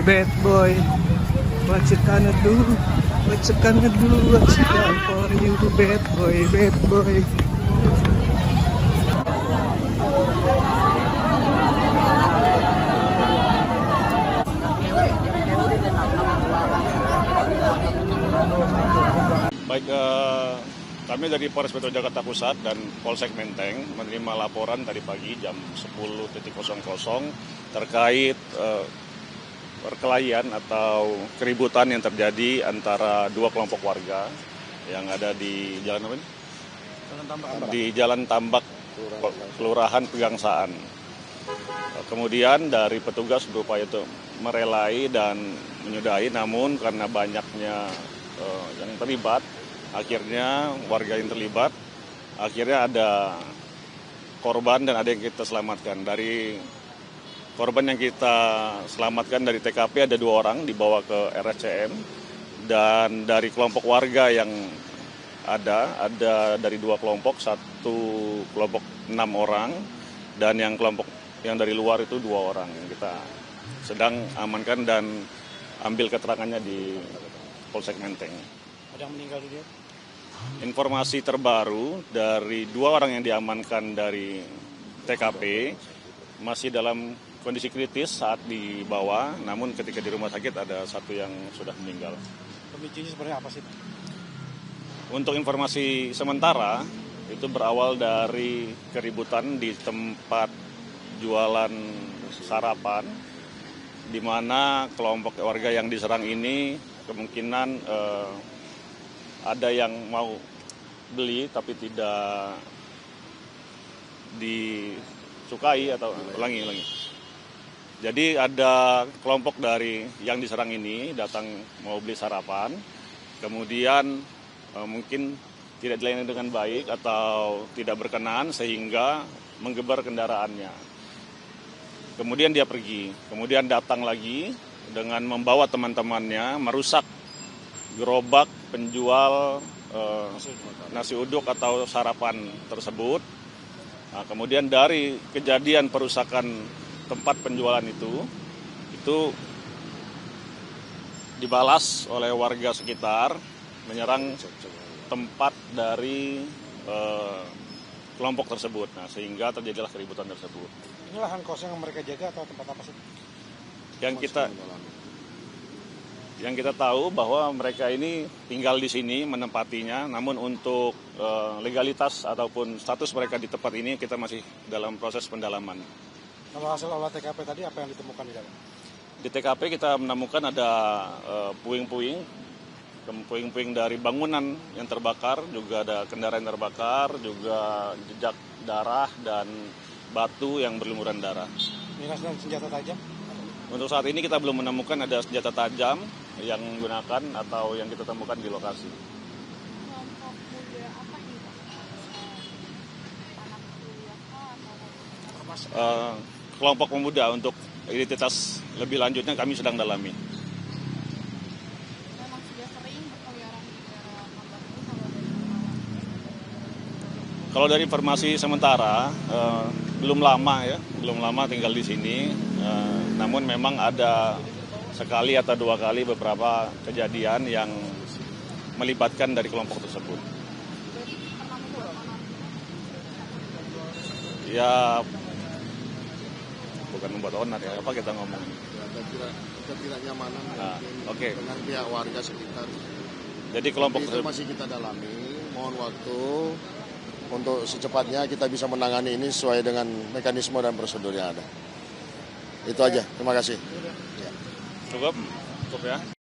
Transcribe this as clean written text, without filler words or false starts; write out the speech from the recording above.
bad boy. What you gonna do? What you gonna do? What you gonna for you, bad boy, bad boy. Baik, kami dari Polres Metro Jakarta Pusat dan Polsek Menteng menerima laporan tadi pagi jam 10.00 terkait perkelahian atau keributan yang terjadi antara dua kelompok warga yang ada di Jalan apa ini? Di Jalan Tambak, Kelurahan Pegangsaan. Kemudian dari petugas berupaya untuk merelai dan menyudahi, namun karena banyaknya yang terlibat, akhirnya warga yang terlibat, akhirnya ada korban dan ada yang kita selamatkan. Dari korban yang kita selamatkan dari TKP ada 2 orang dibawa ke RSCM, dan dari kelompok warga yang ada dari 2 kelompok, 1 kelompok 6 orang, dan yang kelompok yang dari luar itu 2 orang yang kita sedang amankan dan ambil keterangannya di Polsek Menteng. Ada yang meninggal dunia? Informasi terbaru dari 2 orang yang diamankan dari TKP masih dalam kondisi kritis saat dibawa, namun ketika di rumah sakit ada 1 yang sudah meninggal. Pemicunya sebenarnya apa sih? Untuk informasi sementara, itu berawal dari keributan di tempat jualan sarapan, di mana kelompok warga yang diserang ini kemungkinan ada yang mau beli tapi tidak disukai atau ulangi. Jadi ada kelompok dari yang diserang ini datang mau beli sarapan, kemudian mungkin tidak dilayani dengan baik atau tidak berkenan sehingga menggebar kendaraannya. Kemudian dia pergi, kemudian datang lagi dengan membawa teman-temannya merusak gerobak penjual nasi uduk atau sarapan tersebut. Nah, kemudian dari kejadian perusakan tempat penjualan itu dibalas oleh warga sekitar menyerang tempat dari kelompok tersebut. Nah, sehingga terjadilah keributan tersebut. Ini lahan kosong yang mereka jaga atau tempat apa sih? Yang kita tahu bahwa mereka ini tinggal di sini menempatinya, namun untuk legalitas ataupun status mereka di tempat ini kita masih dalam proses pendalaman. Kalau hasil olah TKP tadi apa yang ditemukan di dalam? Di TKP kita menemukan ada puing-puing dari bangunan yang terbakar, juga ada kendaraan yang terbakar, juga jejak darah dan batu yang berlumuran darah. Miras dan senjata tajam? Untuk saat ini kita belum menemukan ada senjata tajam yang digunakan atau yang kita temukan di lokasi. Kelompok muda apa nih Pak? Anak kuliah atau Kelompok pemuda, untuk identitas lebih lanjutnya kami sedang dalami. memang sudah sering berkeliaran di daerah Tambak ini kalau dari pengalaman? Kalau dari informasi sementara belum lama tinggal di sini, namun memang ada sekali atau 2 kali beberapa kejadian yang melibatkan dari kelompok tersebut. Jadi pernah membuat anak? Ya, bukan membuat onar ya, apa kita ngomong? Ketidaknyamanan Oke. dengan pihak warga sekitar. Jadi kelompok Itu tersebut masih kita dalami, mohon waktu untuk secepatnya kita bisa menangani ini sesuai dengan mekanisme dan prosedur yang ada. Itu aja, terima kasih. cukup ya.